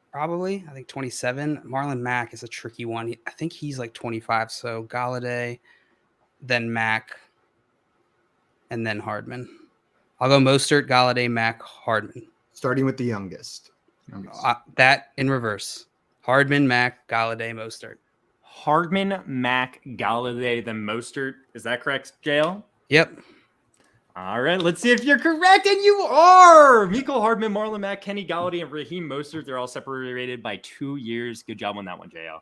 probably. I think 27. Marlon Mack is a tricky one. I think he's like 25. So Galladay, then Mack, and then Hardman. I'll go Mostert, Galladay, Mack, Hardman. Starting with the youngest. That in reverse. Hardman, Mack, Galladay, Mostert. Hardman, Mack, Galladay, then Mostert. Is that correct, JL? Yep. All right, let's see if you're correct, and you are. Mecole Hardman, Marlon Mack, Kenny Galladay, and Raheem Mostert. They're all separated by 2 years. Good job on that one, JL.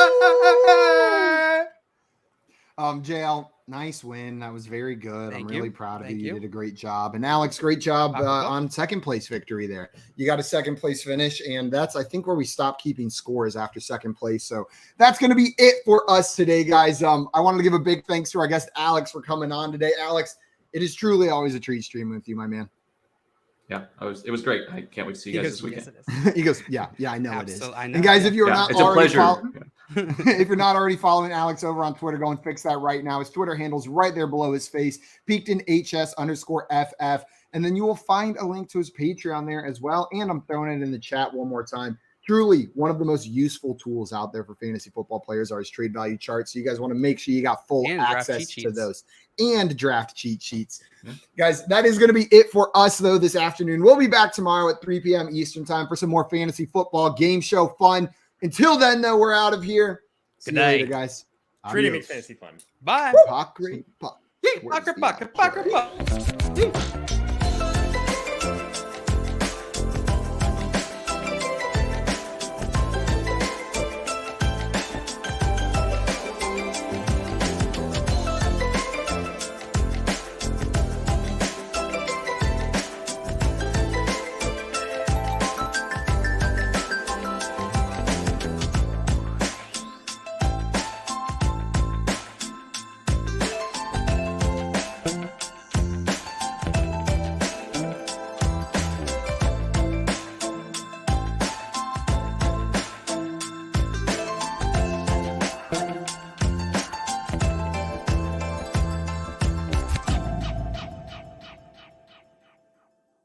JL, nice win. That was very good. I'm really proud of you. You did a great job. And Alex, great job on second place victory there. You got a second place finish, and that's, I think, where we stopped keeping scores after second place. So that's going to be it for us today, guys. I wanted to give a big thanks to our guest, Alex, for coming on today. Alex, it is truly always a treat streaming with you, my man. Yeah, it was great. I can't wait to see you guys this weekend. He goes, yeah, I know it is. I know. And guys, if you're not it's already a pleasure. If you're not already following Alex over on Twitter, go and fix that right now. His Twitter handle's right there below his face, PeakedInHS_FF. And then you will find a link to his Patreon there as well. And I'm throwing it in the chat one more time. Truly, one of the most useful tools out there for fantasy football players are his trade value charts. So you guys want to make sure you got full access to those and draft cheat sheets. Yeah. Guys, that is going to be it for us, though, this afternoon. We'll be back tomorrow at 3 p.m. Eastern time for some more fantasy football game show fun. Until then, though, we're out of here. Good night, later, guys. Treating me fantasy fun. Bye. Pocket. Pocket.